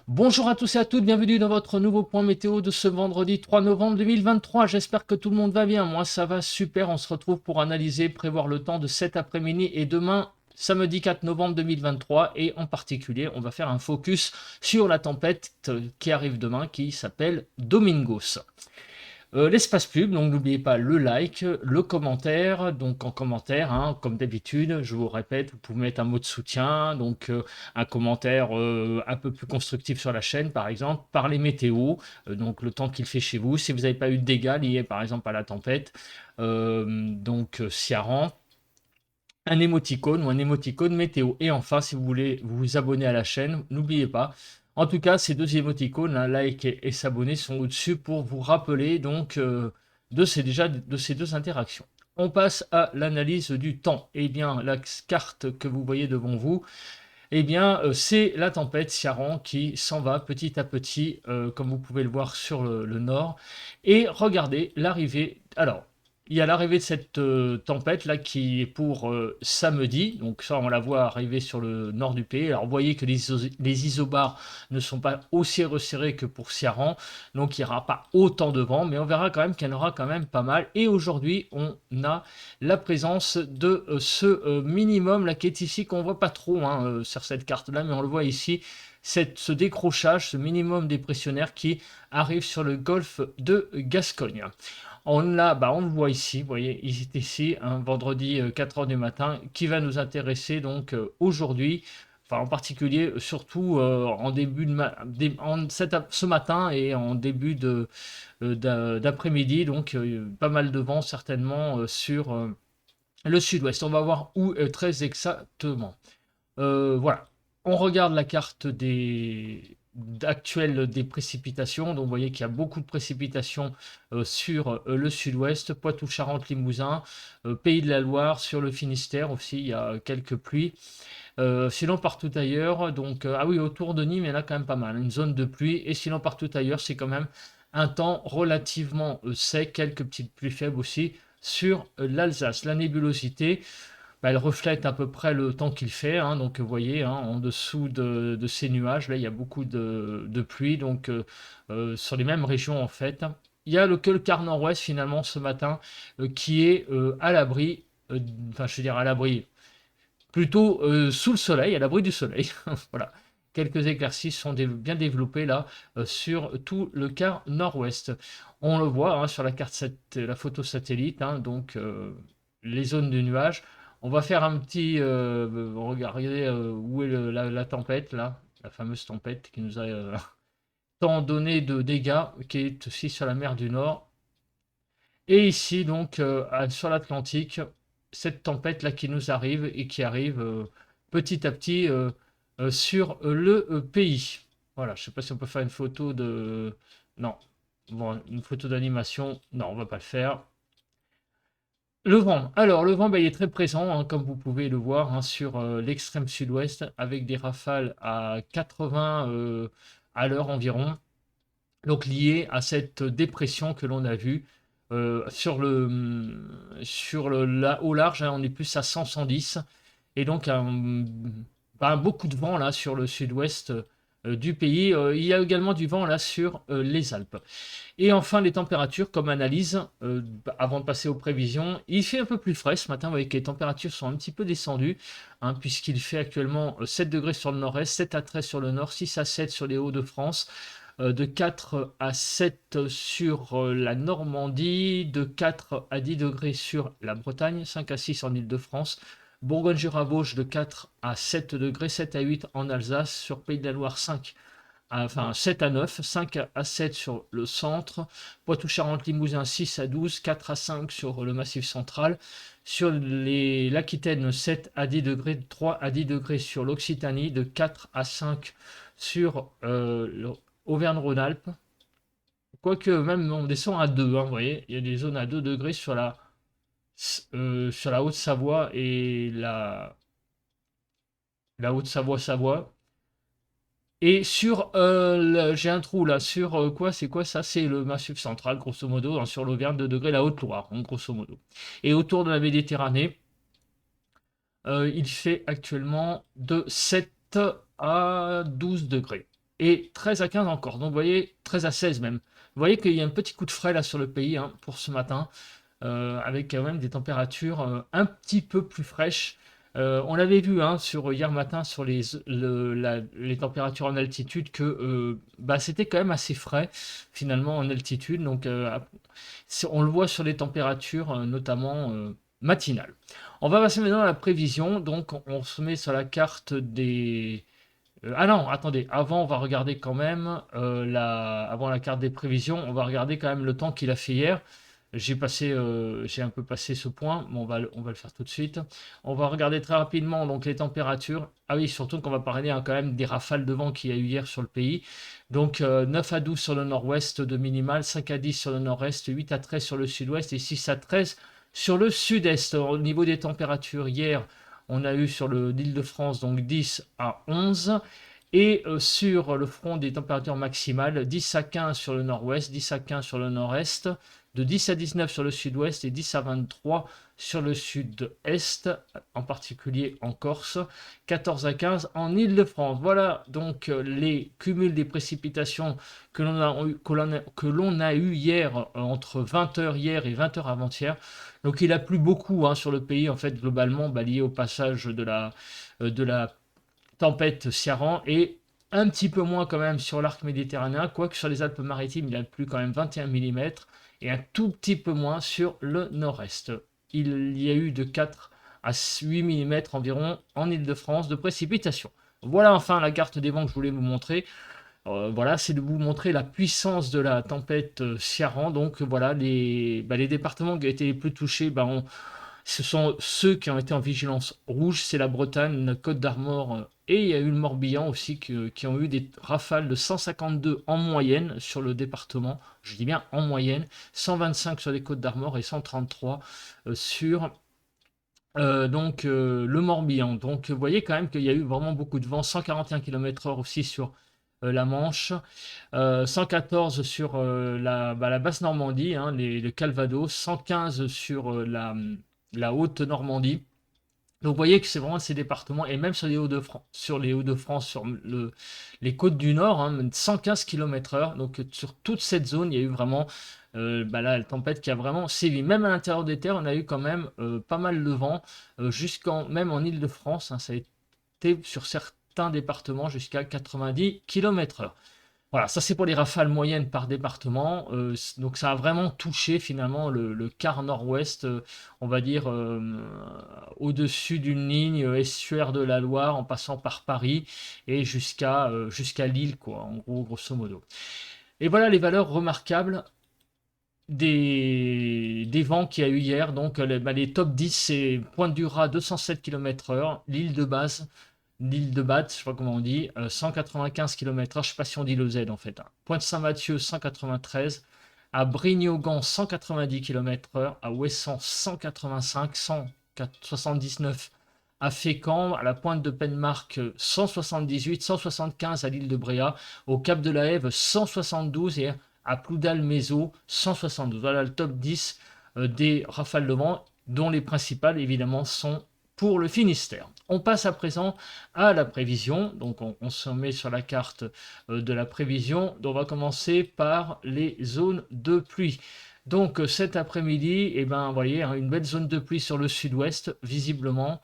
Bonjour à tous et à toutes, bienvenue dans votre nouveau point météo de ce vendredi 3 novembre 2023. J'espère que tout le monde va bien. Moi, ça va super. On se retrouve pour analyser, prévoir le temps de cet après-midi et demain, samedi 4 novembre 2023. Et en particulier, on va faire un focus sur la tempête qui arrive demain, qui s'appelle Domingos. L'espace pub, donc n'oubliez pas le like, le commentaire, donc en commentaire, hein, comme d'habitude, je vous répète, vous pouvez mettre un mot de soutien, donc un commentaire un peu plus constructif sur la chaîne, par exemple, parler météo, donc le temps qu'il fait chez vous, si vous n'avez pas eu de dégâts liés par exemple à la tempête, Ciaran, un émoticône ou un émoticône météo. Et enfin, si vous voulez vous abonner à la chaîne, n'oubliez pas. En tout cas, ces deux émoticônes, hein, like et s'abonner, sont au-dessus pour vous rappeler donc de ces deux interactions. On passe à l'analyse du temps. Eh bien, la carte que vous voyez devant vous, eh bien, c'est la tempête Ciaran qui s'en va petit à petit, comme vous pouvez le voir sur le nord. Et regardez l'arrivée. Alors, il y a l'arrivée de cette tempête là qui est pour samedi. Donc ça, on la voit arriver sur le nord du pays. Alors, vous voyez que les isobars ne sont pas aussi resserrés que pour Ciaran. Donc, il n'y aura pas autant de vent. Mais on verra quand même qu'il y en aura quand même pas mal. Et aujourd'hui, on a la présence de ce minimum là qui est ici, qu'on voit pas trop hein, sur cette carte là, mais on le voit ici, ce décrochage, ce minimum dépressionnaire qui arrive sur le golfe de Gascogne. On le voit ici, vous voyez, il est ici, un vendredi 4h du matin, qui va nous intéresser donc aujourd'hui, enfin en particulier, surtout en début ce matin et en début d'après-midi, donc pas mal de vent certainement sur le sud-ouest. On va voir où très exactement. Voilà. On regarde la carte actuelle des précipitations. Donc, vous voyez qu'il y a beaucoup de précipitations sur le sud-ouest, Poitou-Charentes-Limousin, Pays de la Loire, sur le Finistère aussi, il y a quelques pluies. Sinon, partout ailleurs, donc, ah oui, autour de Nîmes, il y en a quand même pas mal, une zone de pluie. Et sinon, partout ailleurs, c'est quand même un temps relativement sec, quelques petites pluies faibles aussi sur l'Alsace. La nébulosité, bah, elle reflète à peu près le temps qu'il fait, hein, donc vous voyez, hein, en dessous de ces nuages, là, il y a beaucoup de pluie, donc sur les mêmes régions en fait. Il y a que le quart nord-ouest finalement ce matin qui est à l'abri, enfin je veux dire à l'abri, plutôt sous le soleil, à l'abri du soleil. Voilà. Quelques éclaircies sont bien développées là sur tout le quart nord-ouest. On le voit hein, sur la carte, la photo satellite, hein, donc les zones de nuages. On va faire un petit regarder où est la tempête là, la fameuse tempête qui nous a tant donné de dégâts, qui est aussi sur la mer du Nord. Et ici donc sur l'Atlantique, cette tempête là qui nous arrive et qui arrive petit à petit sur le pays. Voilà, je sais pas si on peut faire une photo de... Non, bon, une photo d'animation, non, on va pas le faire. Le vent. Alors, le vent, bah, il est très présent, hein, comme vous pouvez le voir, hein, sur l'extrême sud-ouest, avec des rafales à 80 à l'heure environ. Donc, lié à cette dépression que l'on a vue au large, hein, on est plus à 100-110. Et donc, beaucoup de vent là sur le sud-ouest du pays. Il y a également du vent là sur les Alpes. Et enfin, les températures, comme analyse, avant de passer aux prévisions, il fait un peu plus frais ce matin. Vous voyez que les températures sont un petit peu descendues, hein, puisqu'il fait actuellement 7 degrés sur le nord-est, 7 à 13 sur le nord, 6 à 7 sur les Hauts-de-France, de 4 à 7 sur la Normandie, de 4 à 10 degrés sur la Bretagne, 5 à 6 en Île-de-France, Bourgogne-Jura-Vosges de 4 à 7 degrés, 7 à 8 en Alsace, sur Pays de la Loire 5 enfin 7 à 9, 5 à 7 sur le centre, Poitou-Charentes-Limousin 6 à 12, 4 à 5 sur le massif central, sur l'Aquitaine 7 à 10 degrés, 3 à 10 degrés sur l'Occitanie, de 4 à 5 sur l'Auvergne-Rhône-Alpes, quoique même on descend à 2, hein, vous voyez, il y a des zones à 2 degrés sur la Haute-Savoie et la Haute-Savoie-Savoie. Et sur, j'ai un trou là, sur quoi, c'est quoi ça? C'est le massif central, grosso modo, hein, sur l'Auvergne, 2 degrés, la Haute-Loire, hein, grosso modo. Et autour de la Méditerranée, il fait actuellement de 7 à 12 degrés. et 13 à 15 en Corse. Donc vous voyez, 13 à 16 même. Vous voyez qu'il y a un petit coup de frais là sur le pays hein, pour ce matin, avec quand même des températures un petit peu plus fraîches. On l'avait vu hein, sur hier matin sur les températures en altitude que bah, c'était quand même assez frais finalement en altitude. Donc on le voit sur les températures notamment matinales. On va passer maintenant à la prévision. Donc on se met sur la carte des... ah non, attendez, avant on va regarder quand même avant la carte des prévisions, on va regarder quand même le temps qu'il a fait hier. J'ai un peu passé ce point, mais on va le faire tout de suite. On va regarder très rapidement donc les températures. Ah oui, surtout qu'on va parler hein, quand même des rafales de vent qu'il y a eu hier sur le pays. Donc 9 à 12 sur le nord-ouest de minimal, 5 à 10 sur le nord-est, 8 à 13 sur le sud-ouest et 6 à 13 sur le sud-est. Au niveau des températures, hier, on a eu sur l'île de France donc 10 à 11. Et sur le front des températures maximales, 10 à 15 sur le nord-ouest, 10 à 15 sur le nord-est, de 10 à 19 sur le sud-ouest et 10 à 23 sur le sud-est, en particulier en Corse, 14 à 15 en Île-de-France. Voilà donc les cumuls des précipitations que l'on a eu hier entre 20h hier et 20h avant-hier. Donc il a plu beaucoup hein, sur le pays, en fait, globalement, lié au passage de la tempête Ciaran et un petit peu moins quand même sur l'arc méditerranéen, quoique sur les Alpes-Maritimes, il a plu quand même 21 mm et un tout petit peu moins sur le nord-est. Il y a eu de 4 à 8 mm environ en Île-de-France de précipitations. Voilà enfin la carte des vents que je voulais vous montrer. Voilà, c'est de vous montrer la puissance de la tempête Ciaran. Donc voilà, les départements qui ont été les plus touchés, ce sont ceux qui ont été en vigilance rouge, c'est la Bretagne, la Côte d'Armor et il y a eu le Morbihan aussi qui ont eu des rafales de 152 en moyenne sur le département, je dis bien en moyenne, 125 sur les Côtes d'Armor et 133 sur le Morbihan. Donc vous voyez quand même qu'il y a eu vraiment beaucoup de vent, 141 km/h aussi sur la Manche, 114 sur la basse Normandie, hein, le Calvados, 115 sur la Haute-Normandie. Donc vous voyez que c'est vraiment ces départements, et même sur les Hauts-de-France, sur les côtes du Nord, hein, 115 km/h. Donc sur toute cette zone, il y a eu vraiment la tempête qui a vraiment sévi. Même à l'intérieur des terres, on a eu quand même pas mal de vent, même en Île-de-France, hein, ça a été sur certains départements jusqu'à 90 km/h. Voilà, ça c'est pour les rafales moyennes par département. Donc ça a vraiment touché finalement le quart nord-ouest, on va dire au-dessus d'une ligne estuaire de la Loire en passant par Paris et jusqu'à Lille, quoi, en gros, grosso modo. Et voilà les valeurs remarquables des vents qu'il y a eu hier. Donc les top 10, c'est Pointe-du-Raz 207 km/h, l'île de Batte, je sais pas comment on dit, 195 km/h, je sais pas si on dit le Z en fait, hein. Pointe-Saint-Mathieu 193, à Brignogan 190 km/h, à Ouessant 185, 179 à Fécamp, à la pointe de Penmarck 178, 175 à l'île de Bréa, au Cap de la Hève 172 et à Ploudal-Mézeau 172. Voilà le top 10 des rafales de vent, dont les principales évidemment sont pour le Finistère. On passe à présent à la prévision. Donc on se met sur la carte de la prévision. Donc on va commencer par les zones de pluie. Donc cet après-midi, vous voyez, hein, une belle zone de pluie sur le sud-ouest, visiblement.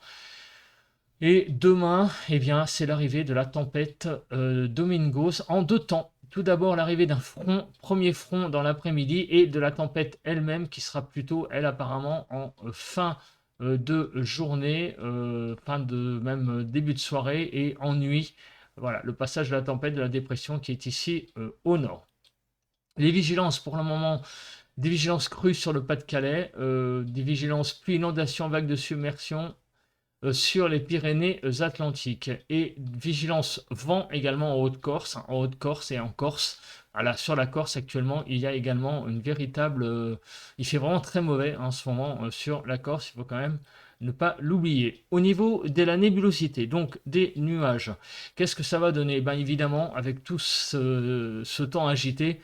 Et demain, c'est l'arrivée de la tempête Domingos en deux temps. Tout d'abord, l'arrivée d'un premier front dans l'après-midi et de la tempête elle-même qui sera plutôt, elle, apparemment, en fin de journée, fin de même début de soirée et en nuit. Voilà, le passage de la tempête, de la dépression qui est ici au nord. Les vigilances, pour le moment, des vigilances crues sur le Pas-de-Calais, des vigilances pluie, inondation, vagues de submersion sur les Pyrénées-Atlantiques et vigilance vent également en Haute-Corse et en Corse. Voilà, sur la Corse actuellement, il y a également une véritable... il fait vraiment très mauvais en ce moment sur la Corse, il faut quand même ne pas l'oublier. Au niveau de la nébulosité, donc des nuages, qu'est-ce que ça va donner? Évidemment, avec tout ce temps agité,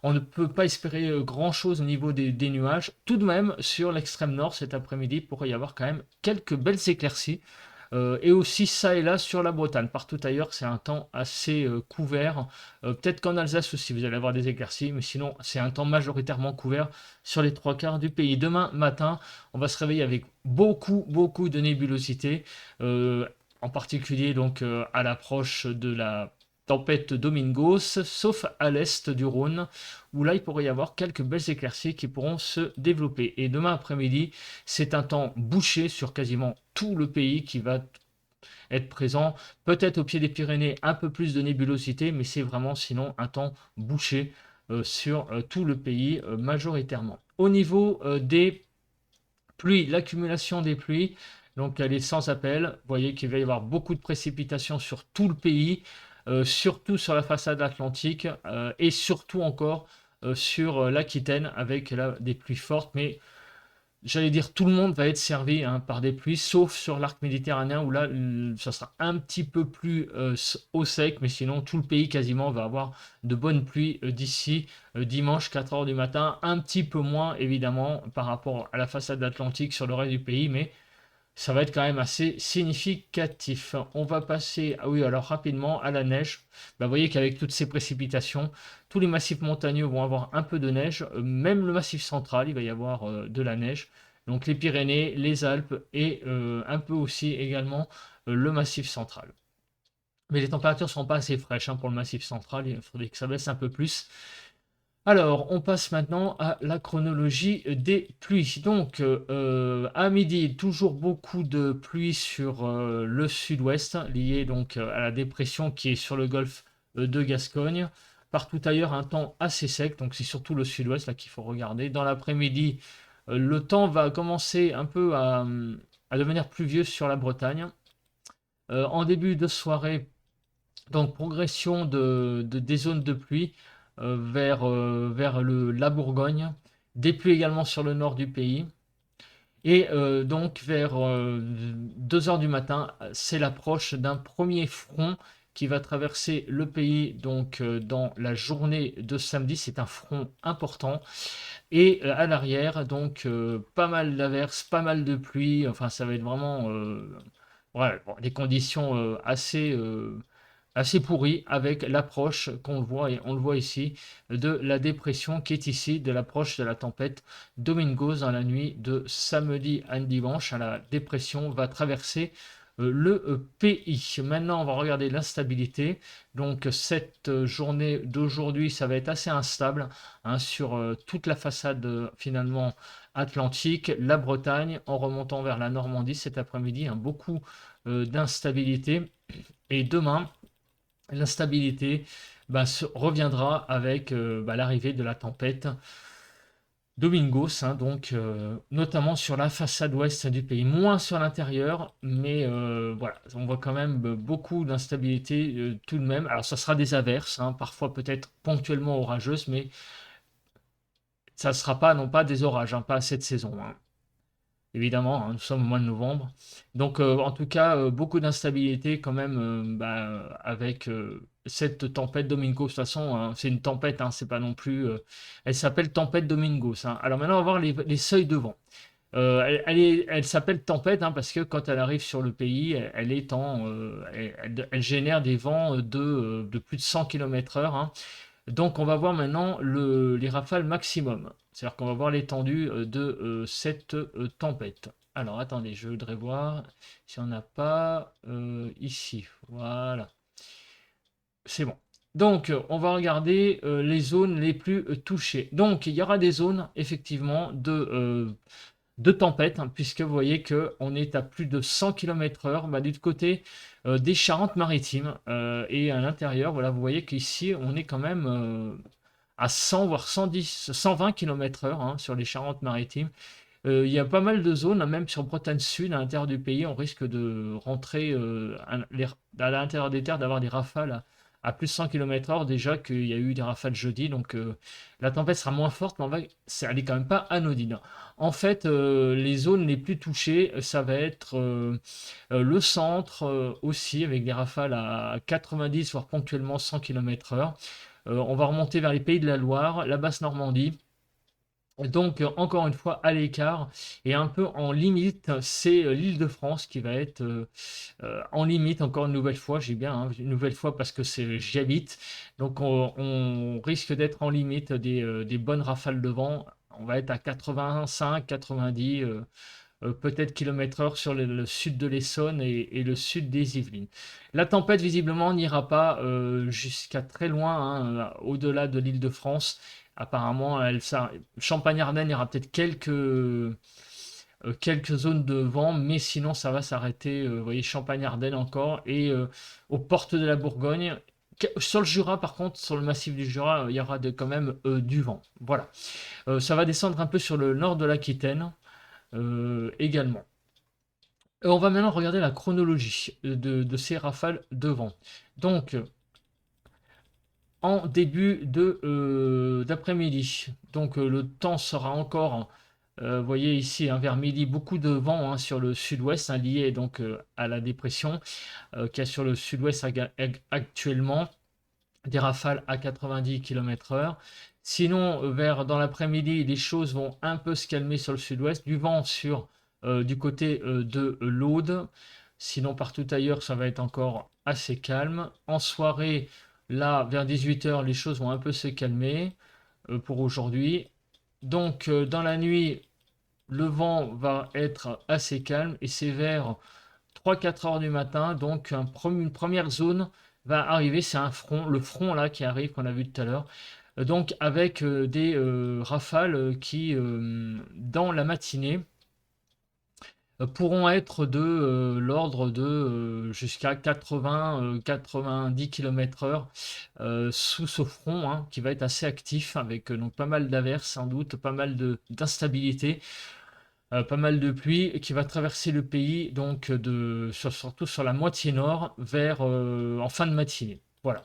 on ne peut pas espérer grand-chose au niveau des nuages. Tout de même, sur l'extrême nord, cet après-midi, il pourrait y avoir quand même quelques belles éclaircies. et aussi ça et là sur la Bretagne. Partout ailleurs, c'est un temps assez couvert. Peut-être qu'en Alsace aussi, vous allez avoir des éclaircies, mais sinon, c'est un temps majoritairement couvert sur les trois quarts du pays. Demain matin, on va se réveiller avec beaucoup de nébulosité, en particulier donc à l'approche de la tempête Domingos, sauf à l'est du Rhône, où là il pourrait y avoir quelques belles éclaircies qui pourront se développer. Et demain après-midi, c'est un temps bouché sur quasiment tout le pays qui va être présent. Peut-être au pied des Pyrénées, un peu plus de nébulosité, mais c'est vraiment sinon un temps bouché sur tout le pays majoritairement. Au niveau des pluies, l'accumulation des pluies, donc elle est sans appel. Vous voyez qu'il va y avoir beaucoup de précipitations sur tout le pays, surtout sur la façade atlantique et surtout encore sur l'Aquitaine avec des pluies fortes. Mais j'allais dire tout le monde va être servi hein, par des pluies, sauf sur l'arc méditerranéen où là, ça sera un petit peu plus au sec, mais sinon tout le pays quasiment va avoir de bonnes pluies d'ici dimanche 4 heures du matin, un petit peu moins évidemment par rapport à la façade atlantique sur le reste du pays, mais ça va être quand même assez significatif. On va passer, ah oui, alors rapidement à la neige. Bah, vous voyez qu'avec toutes ces précipitations, tous les massifs montagneux vont avoir un peu de neige. Même le massif central, il va y avoir de la neige. Donc les Pyrénées, les Alpes et un peu aussi également le massif central. Mais les températures ne sont pas assez fraîches hein, pour le massif central. Il faudrait que ça baisse un peu plus. Alors, on passe maintenant à la chronologie des pluies. Donc, à midi, toujours beaucoup de pluie sur le sud-ouest, lié donc à la dépression qui est sur le golfe de Gascogne. Partout ailleurs, un temps assez sec, donc c'est surtout le sud-ouest là qu'il faut regarder. Dans l'après-midi, le temps va commencer un peu à devenir pluvieux sur la Bretagne. En début de soirée, donc progression des zones de pluie vers la Bourgogne, des pluies également sur le nord du pays. Et donc vers 2 heures du matin, c'est l'approche d'un premier front qui va traverser le pays donc dans la journée de samedi. C'est un front important. Et à l'arrière, donc pas mal d'averses, pas mal de pluie. Enfin, ça va être vraiment ouais, bon, des conditions assez pourri avec l'approche qu'on voit, et on le voit ici, de la dépression qui est ici, de l'approche de la tempête Domingos dans la nuit de samedi à dimanche. La dépression va traverser le pays. Maintenant, on va regarder l'instabilité. Donc, cette journée d'aujourd'hui, ça va être assez instable hein, sur toute la façade finalement atlantique, la Bretagne, en remontant vers la Normandie cet après-midi, hein, beaucoup d'instabilité. Et demain, l'instabilité reviendra avec l'arrivée de la tempête Domingos, hein, donc notamment sur la façade ouest du pays, moins sur l'intérieur, mais voilà, on voit quand même beaucoup d'instabilité tout de même. Alors ça sera des averses, hein, parfois peut-être ponctuellement orageuses, mais ça ne sera pas non pas des orages, hein, pas à cette saison. Hein. Évidemment, hein, nous sommes au mois de novembre. Donc, en tout cas, beaucoup d'instabilité quand même avec cette tempête Domingos. De toute façon, hein, c'est une tempête, hein, c'est pas non plus. Elle s'appelle tempête Domingos. Hein. Alors maintenant, on va voir les seuils de vent. Elle s'appelle tempête hein, parce que quand elle arrive sur le pays, elle est elle génère des vents de plus de 100 km/h. Hein. Donc on va voir maintenant les rafales maximum. C'est-à-dire qu'on va voir l'étendue de cette tempête. Alors attendez, je voudrais voir si on n'a pas ici. Voilà. C'est bon. Donc on va regarder les zones les plus touchées. Donc il y aura des zones effectivement de tempête, hein, puisque vous voyez qu'on est à plus de 100 km/h du côté des Charentes-Maritimes et à l'intérieur, voilà, vous voyez qu'ici on est quand même à 100 voire 110, 120 km/h hein, sur les Charentes-Maritimes. Il y a pas mal de zones, hein, même sur Bretagne Sud, à l'intérieur du pays, on risque de rentrer à l'intérieur des terres, d'avoir des rafales à plus de 100 km/h. Déjà qu'il y a eu des rafales jeudi, donc la tempête sera moins forte, mais elle est quand même pas anodine. En fait, les zones les plus touchées, ça va être le centre aussi, avec des rafales à 90, voire ponctuellement 100 km/h. On va remonter vers les pays de la Loire, la Basse-Normandie, Donc, encore une fois, à l'écart et un peu en limite, c'est l'Île-de-France qui va être en limite, encore une nouvelle fois, j'ai bien hein, une nouvelle fois parce que j'y habite. Donc, on risque d'être en limite des bonnes rafales de vent. On va être à 85, 90, peut-être km/h sur le sud de l'Essonne et le sud des Yvelines. La tempête, visiblement, n'ira pas jusqu'à très loin, hein, au-delà de l'Île-de-France. Apparemment, Champagne-Ardenne, il y aura peut-être quelques zones de vent, mais sinon ça va s'arrêter, vous voyez, Champagne-Ardenne encore, et aux portes de la Bourgogne. Sur le Jura, par contre, sur le massif du Jura, il y aura quand même du vent. Voilà. Ça va descendre un peu sur le nord de l'Aquitaine également. On va maintenant regarder la chronologie de ces rafales de vent. Donc, en début d'après-midi. Donc le temps sera encore, vous voyez ici, hein, vers midi, beaucoup de vent hein, sur le sud-ouest, hein, lié donc à la dépression qu'il y a sur le sud-ouest actuellement, des rafales à 90 km/h. Sinon, dans l'après-midi, les choses vont un peu se calmer sur le sud-ouest, du vent du côté de l'Aude. Sinon, partout ailleurs, ça va être encore assez calme. En soirée, là, vers 18 h, les choses vont un peu se calmer pour aujourd'hui. Donc, dans la nuit, le vent va être assez calme et c'est vers 3-4 h du matin. Donc, une première zone va arriver. C'est un front, le front là qui arrive, qu'on a vu tout à l'heure. Donc, avec des rafales qui, dans la matinée, pourront être de l'ordre de jusqu'à 80-90 km/h sous ce front hein, qui va être assez actif avec donc pas mal d'averses sans doute, pas mal d'instabilité, pas mal de pluie et qui va traverser le pays donc surtout sur la moitié nord vers en fin de matinée. Voilà.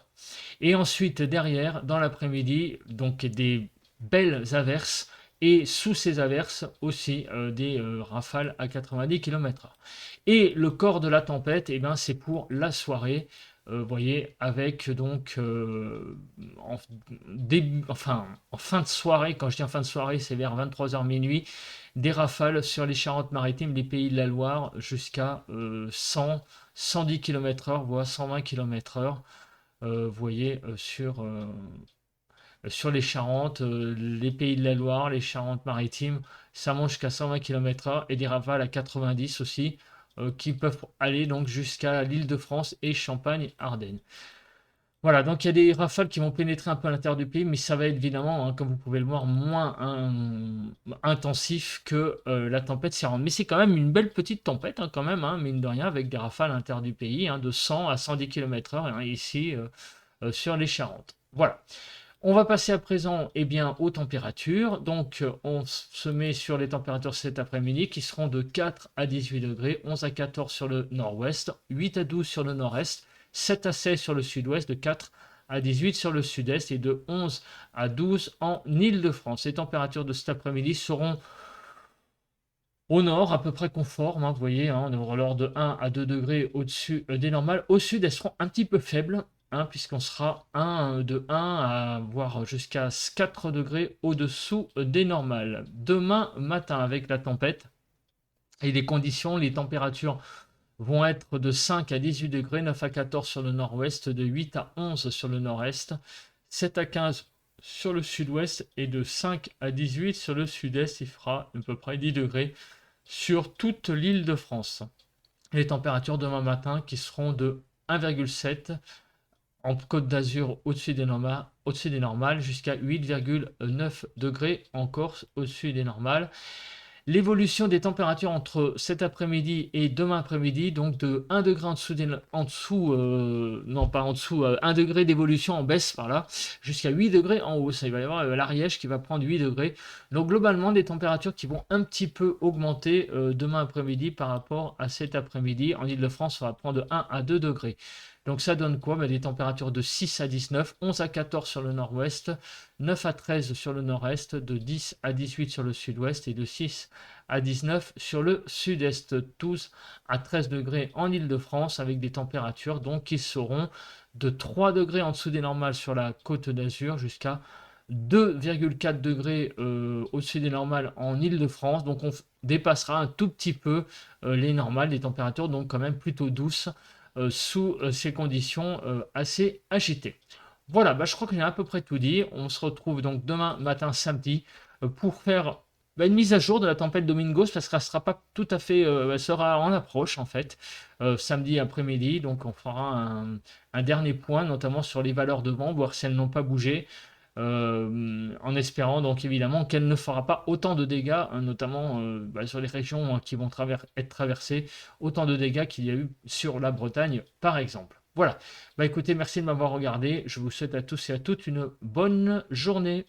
Et ensuite, derrière, dans l'après-midi, donc des belles averses. Et sous ces averses aussi des rafales à 90 km/h. Et le corps de la tempête, eh ben, c'est pour la soirée. Vous voyez, avec donc en fin de soirée, quand je dis en fin de soirée, c'est vers 23 h minuit, des rafales sur les Charentes-Maritimes, les Pays de la Loire, jusqu'à 100, 110 km/h, voire 120 km/h. Vous voyez, sur les Charentes, les Pays de la Loire, les Charentes-Maritimes, ça monte jusqu'à 120 km/h et des rafales à 90 aussi, qui peuvent aller donc jusqu'à l'Île-de-France et Champagne-Ardenne. Voilà, donc il y a des rafales qui vont pénétrer un peu à l'intérieur du pays, mais ça va être évidemment, hein, comme vous pouvez le voir, moins intensif que la tempête Sarande. Mais c'est quand même une belle petite tempête, hein, quand même, hein, mine de rien, avec des rafales à l'intérieur du pays, hein, de 100 à 110 km/h, hein, ici sur les Charentes. Voilà. On va passer à présent eh bien, aux températures. Donc, on se met sur les températures cet après-midi qui seront de 4 à 18 degrés, 11 à 14 sur le nord-ouest, 8 à 12 sur le nord-est, 7 à 16 sur le sud-ouest, de 4 à 18 sur le sud-est et de 11 à 12 en Île-de-France. Les températures de cet après-midi seront au nord à peu près conformes, hein, vous voyez, hein, on aura l'ordre de 1 à 2 degrés au-dessus des normales. Au sud, elles seront un petit peu faibles, hein, puisqu'on sera de 1 à voire jusqu'à 4 degrés au-dessous des normales. Demain matin, avec la tempête et les conditions, les températures vont être de 5 à 18 degrés, 9 à 14 sur le nord-ouest, de 8 à 11 sur le nord-est, 7 à 15 sur le sud-ouest et de 5 à 18 sur le sud-est. Il fera à peu près 10 degrés sur toute l'île de France. Les températures demain matin qui seront de 1,7 en Côte d'Azur au-dessus des normales, jusqu'à 8,9 degrés en Corse au-dessus des normales. L'évolution des températures entre cet après-midi et demain après-midi, donc de 1 degré non pas en dessous, 1 degré d'évolution en baisse par là, jusqu'à 8 degrés en hausse. Il va y avoir l'Ariège qui va prendre 8 degrés. Donc globalement, des températures qui vont un petit peu augmenter demain après-midi par rapport à cet après-midi. En Ile-de-France, ça va prendre de 1 à 2 degrés. Donc ça donne quoi? Des températures de 6 à 19, 11 à 14 sur le nord-ouest, 9 à 13 sur le nord-est, de 10 à 18 sur le sud-ouest et de 6 à 19 sur le sud-est, tous à 13 degrés en Île-de-France avec des températures donc qui seront de 3 degrés en dessous des normales sur la côte d'Azur jusqu'à 2,4 degrés au-dessus des normales en Île-de-France. Donc on dépassera un tout petit peu les normales, des températures donc quand même plutôt douces sous ces conditions assez agitées. Voilà, bah, je crois que j'ai à peu près tout dit. On se retrouve donc demain matin, samedi, pour faire une mise à jour de la tempête Domingos, parce qu'elle sera pas tout à fait, elle sera en approche en fait, samedi après-midi. Donc on fera un dernier point, notamment sur les valeurs de vent, voir si elles n'ont pas bougé. En espérant donc évidemment qu'elle ne fera pas autant de dégâts, hein, notamment sur les régions qui vont être traversées, autant de dégâts qu'il y a eu sur la Bretagne par exemple. Voilà, bah écoutez, merci de m'avoir regardé, je vous souhaite à tous et à toutes une bonne journée.